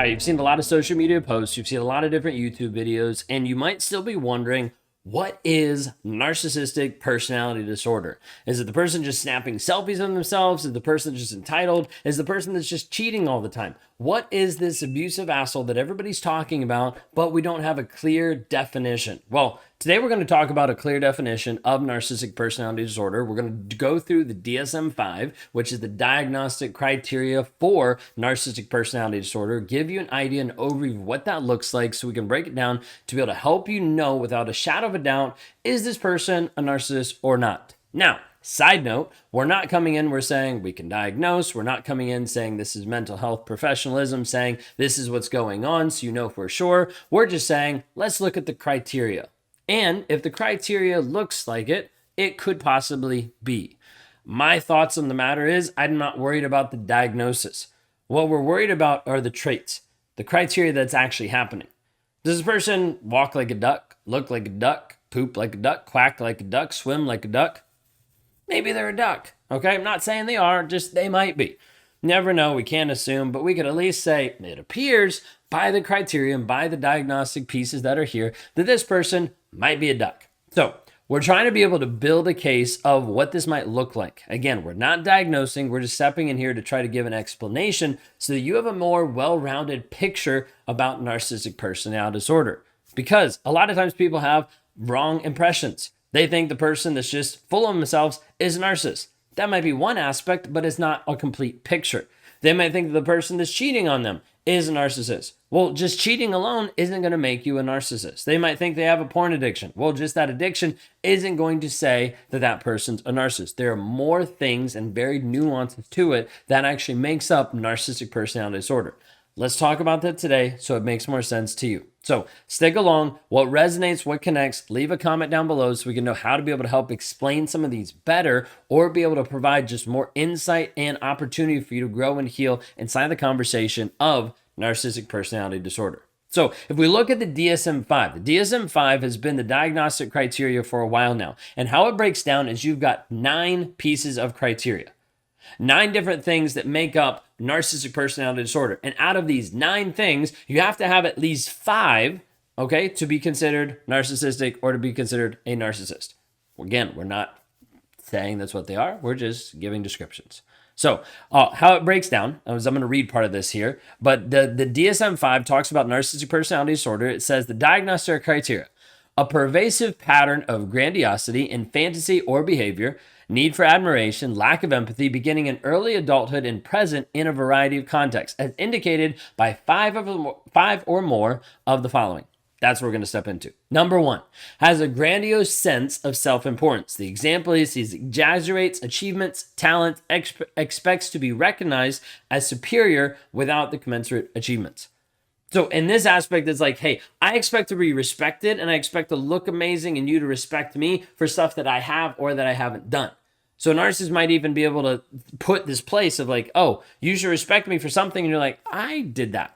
You've seen a lot of social media posts, you've seen a lot of different YouTube videos, and you might still be wondering, what is narcissistic personality disorder? Is it the person just snapping selfies of themselves? Is the person just entitled? Is the person that's just cheating all the time? What is this abusive asshole that everybody's talking about, but we don't have a clear definition? Well, today we're going to talk about a clear definition of narcissistic personality disorder. We're going to go through the DSM-5, which is the diagnostic criteria for narcissistic personality disorder, give you an idea, an overview of what that looks like so we can break it down to be able to help you know without a shadow of a doubt, is this person a narcissist or not? Now, side note, we're not coming in, we're saying we can diagnose. We're not coming in saying this is mental health professionalism, saying this is what's going on so you know for sure. We're just saying, let's look at the criteria. And if the criteria looks like it, it could possibly be. My thoughts on the matter is I'm not worried about the diagnosis. What we're worried about are the traits, the criteria that's actually happening. Does this person walk like a duck, look like a duck, poop like a duck, quack like a duck, swim like a duck? Maybe they're a duck, okay? I'm not saying they are, just they might be. Never know, we can't assume, but we could at least say it appears by the criteria and by the diagnostic pieces that are here that this person might be a duck. So we're trying to be able to build a case of what this might look like. Again, we're not diagnosing, we're just stepping in here to try to give an explanation so that you have a more well-rounded picture about narcissistic personality disorder. Because a lot of times people have wrong impressions. They think the person that's just full of themselves is a narcissist. That might be one aspect, but it's not a complete picture. They might think the person that's cheating on them is a narcissist. Well, just cheating alone isn't going to make you a narcissist. They might think they have a porn addiction. Well, just that addiction isn't going to say that that person's a narcissist. There are more things and varied nuances to it that actually makes up narcissistic personality disorder. Let's talk about that today so it makes more sense to you. So stick along. What resonates, what connects, leave a comment down below so we can know how to be able to help explain some of these better or be able to provide just more insight and opportunity for you to grow and heal inside the conversation of narcissistic personality disorder. So if we look at the DSM-5, the DSM-5 has been the diagnostic criteria for a while now. And how it breaks down is you've got 9 pieces of criteria. 9 different things that make up narcissistic personality disorder. And out of these 9 things, you have to have at least 5, okay, to be considered narcissistic or to be considered a narcissist. Again, we're not saying that's what they are. We're just giving descriptions. So how it breaks down, I'm going to read part of this here, but the DSM-5 talks about narcissistic personality disorder. It says the diagnostic criteria: a pervasive pattern of grandiosity in fantasy or behavior, need for admiration, lack of empathy, beginning in early adulthood and present in a variety of contexts, as indicated by 5 or more of the following. That's what we're going to step into. Number 1, has a grandiose sense of self-importance. The example is he exaggerates achievements, talent, expects to be recognized as superior without the commensurate achievements. So in this aspect, it's like, hey, I expect to be respected and I expect to look amazing and you to respect me for stuff that I have or that I haven't done. So narcissists might even be able to put this place of like, oh, you should respect me for something. And you're like, I did that.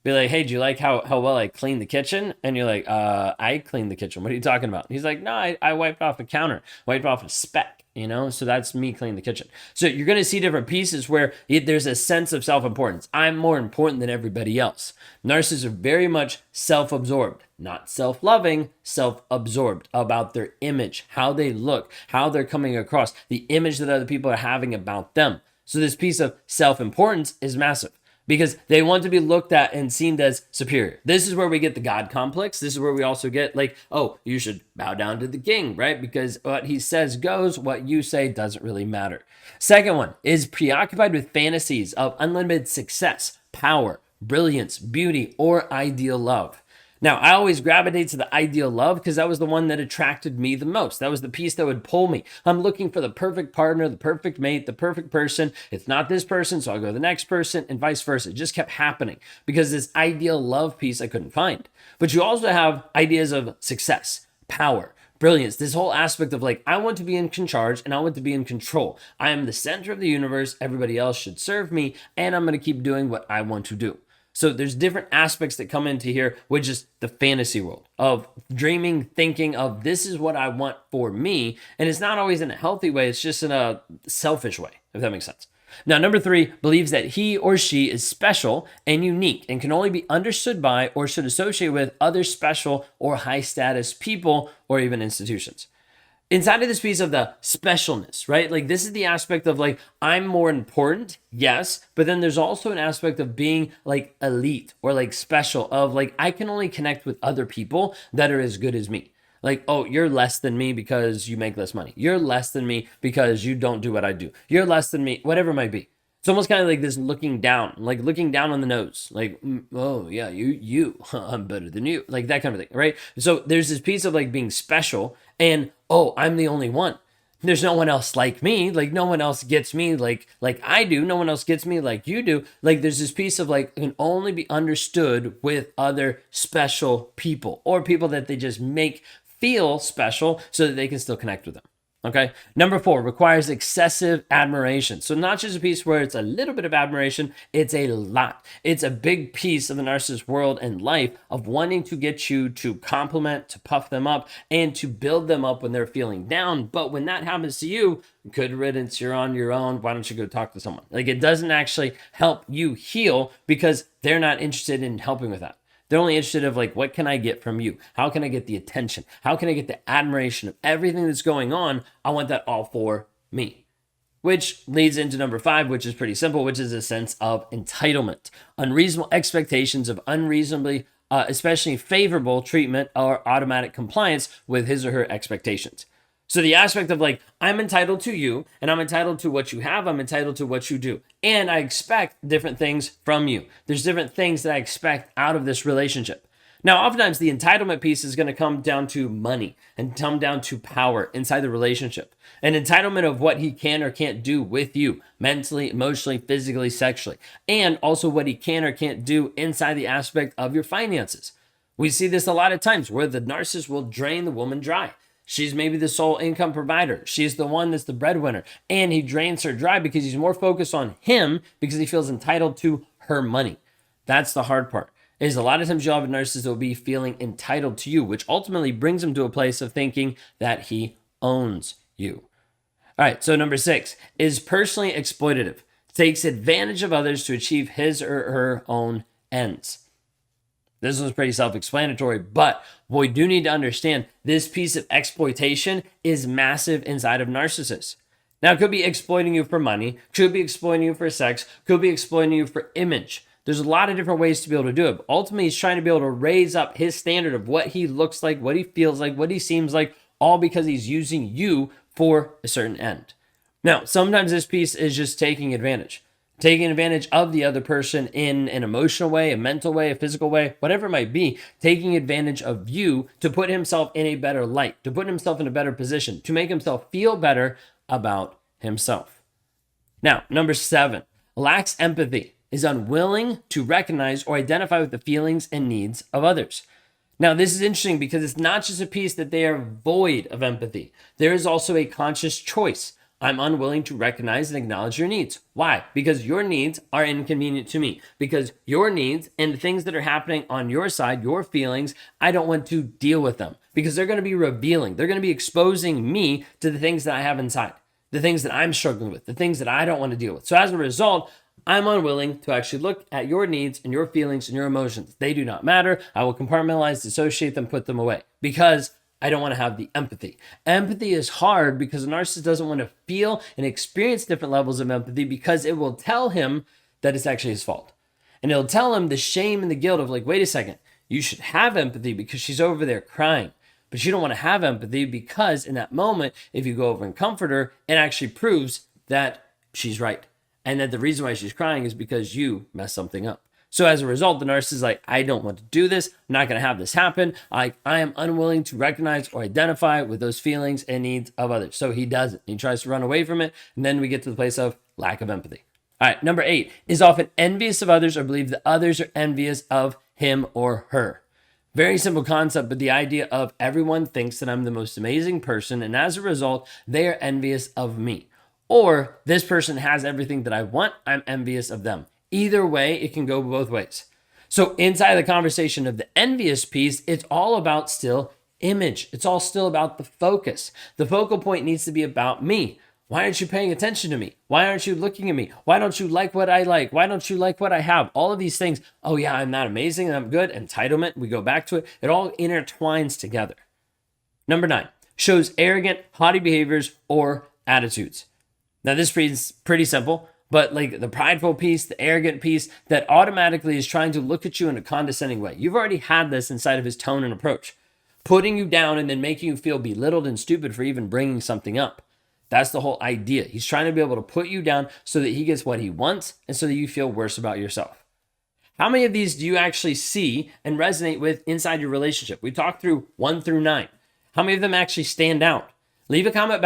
Be like, hey, do you like how well I cleaned the kitchen? And you're like, I cleaned the kitchen. What are you talking about? And he's like, no, I wiped off a counter, wiped off a speck, so that's me cleaning the kitchen. So you're going to see different pieces where there's a sense of self-importance. I'm more important than everybody else. Narcissists are very much self-absorbed, not self-loving, self-absorbed about their image, how they look, how they're coming across, the image that other people are having about them. So this piece of self-importance is massive, because they want to be looked at and seen as superior. This is where we get the God complex. This is where we also get like, oh, you should bow down to the king, right? Because what he says goes, what you say doesn't really matter. Second one is preoccupied with fantasies of unlimited success, power, brilliance, beauty, or ideal love. Now, I always gravitate to the ideal love because that was the one that attracted me the most. That was the piece that would pull me. I'm looking for the perfect partner, the perfect mate, the perfect person. It's not this person, so I'll go to the next person, and vice versa. It just kept happening because this ideal love piece I couldn't find. But you also have ideas of success, power, brilliance, this whole aspect of like, I want to be in charge and I want to be in control. I am the center of the universe. Everybody else should serve me, and I'm going to keep doing what I want to do. So there's different aspects that come into here, which is the fantasy world of dreaming, thinking of this is what I want for me. And it's not always in a healthy way. It's just in a selfish way, if that makes sense. Now, number 3 believes that he or she is special and unique and can only be understood by or should associate with other special or high status people or even institutions. Inside of this piece of the specialness, right? Like this is the aspect of like, I'm more important, yes, but then there's also an aspect of being like elite or like special of like, I can only connect with other people that are as good as me. Like, oh, you're less than me because you make less money. You're less than me because you don't do what I do. You're less than me, whatever it might be. It's almost kind of like this looking down, like looking down on the nose, like, oh yeah, you, I'm better than you, like that kind of thing, right? So there's this piece of like being special and, oh, I'm the only one. There's no one else like me, like no one else gets me like I do, no one else gets me like you do. Like there's this piece of like, can only be understood with other special people or people that they just make feel special so that they can still connect with them. Okay. Number 4 requires excessive admiration. So not just a piece where it's a little bit of admiration, it's a lot. It's a big piece of the narcissist world and life of wanting to get you to compliment, to puff them up, and to build them up when they're feeling down. But when that happens to you, good riddance, you're on your own. Why don't you go talk to someone? Like it doesn't actually help you heal because they're not interested in helping with that. They're only interested of like, what can I get from you? How can I get the attention? How can I get the admiration of everything that's going on? I want that all for me. Which leads into number 5, which is pretty simple, which is a sense of entitlement. Unreasonable expectations of unreasonably, especially favorable treatment or automatic compliance with his or her expectations. So the aspect of like, I'm entitled to you and I'm entitled to what you have. I'm entitled to what you do. And I expect different things from you. There's different things that I expect out of this relationship. Now, oftentimes the entitlement piece is going to come down to money and come down to power inside the relationship. An entitlement of what he can or can't do with you mentally, emotionally, physically, sexually, and also what he can or can't do inside the aspect of your finances. We see this a lot of times where the narcissist will drain the woman dry. She's maybe the sole income provider. She's the one that's the breadwinner. And he drains her dry because he's more focused on him because he feels entitled to her money. That's the hard part. Is a lot of times you'll have a narcissist that will be feeling entitled to you, which ultimately brings him to a place of thinking that he owns you. All right, so number 6 is personally exploitative. Takes advantage of others to achieve his or her own ends. This one's pretty self-explanatory, but what we do need to understand, this piece of exploitation is massive inside of narcissists. Now, it could be exploiting you for money, could be exploiting you for sex, could be exploiting you for image. There's a lot of different ways to be able to do it. But ultimately, he's trying to be able to raise up his standard of what he looks like, what he feels like, what he seems like, all because he's using you for a certain end. Now, sometimes this piece is just taking advantage of the other person in an emotional way, a mental way, a physical way, whatever it might be, taking advantage of you to put himself in a better light, to put himself in a better position, to make himself feel better about himself. Now, number 7, lacks empathy, is unwilling to recognize or identify with the feelings and needs of others. Now, this is interesting because it's not just a piece that they are void of empathy. There is also a conscious choice. I'm unwilling to recognize and acknowledge your needs. Why? Because your needs are inconvenient to me. Because your needs and the things that are happening on your side, your feelings, I don't want to deal with them because they're going to be revealing. They're going to be exposing me to the things that I have inside, the things that I'm struggling with, the things that I don't want to deal with. So as a result, I'm unwilling to actually look at your needs and your feelings and your emotions. They do not matter. I will compartmentalize, dissociate them, put them away because I don't want to have the empathy. Empathy is hard because a narcissist doesn't want to feel and experience different levels of empathy because it will tell him that it's actually his fault. And it'll tell him the shame and the guilt of like, wait a second, you should have empathy because she's over there crying. But you don't want to have empathy because in that moment, if you go over and comfort her, it actually proves that she's right. And that the reason why she's crying is because you messed something up. So as a result, the narcissist is like, I don't want to do this. I'm not going to have this happen. I am unwilling to recognize or identify with those feelings and needs of others. So he doesn't. He tries to run away from it. And then we get to the place of lack of empathy. All right, number 8 is often envious of others or believe that others are envious of him or her. Very simple concept, but the idea of everyone thinks that I'm the most amazing person. And as a result, they are envious of me. Or this person has everything that I want. I'm envious of them. Either way, it can go both ways. So inside the conversation of the envious piece, it's all about still image. It's all still about the focus. The focal point needs to be about me. Why aren't you paying attention to me? Why aren't you looking at me? Why don't you like what I like? Why don't you like what I have? All of these things. Oh yeah, I'm not amazing. I'm good. Entitlement. We go back to it. It all intertwines together. Number 9, shows arrogant, haughty behaviors or attitudes. Now this is pretty simple, but like the prideful piece, the arrogant piece that automatically is trying to look at you in a condescending way. You've already had this inside of his tone and approach, putting you down and then making you feel belittled and stupid for even bringing something up. That's the whole idea. He's trying to be able to put you down so that he gets what he wants and so that you feel worse about yourself. How many of these do you actually see and resonate with inside your relationship? We talked through 1 through 9. How many of them actually stand out? Leave a comment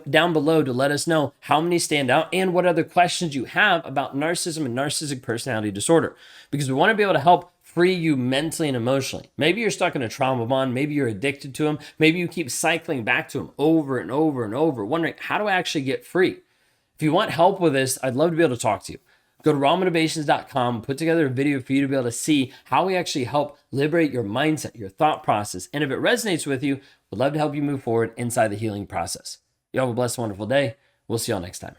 down below to let us know how many stand out and what other questions you have about narcissism and narcissistic personality disorder, because we want to be able to help free you mentally and emotionally. Maybe you're stuck in a trauma bond. Maybe you're addicted to him. Maybe you keep cycling back to him over and over and over, wondering, how do I actually get free? If you want help with this, I'd love to be able to talk to you. Go to rawmotivations.com, put together a video for you to be able to see how we actually help liberate your mindset, your thought process. And if it resonates with you, we'd love to help you move forward inside the healing process. You have a blessed, wonderful day. We'll see y'all next time.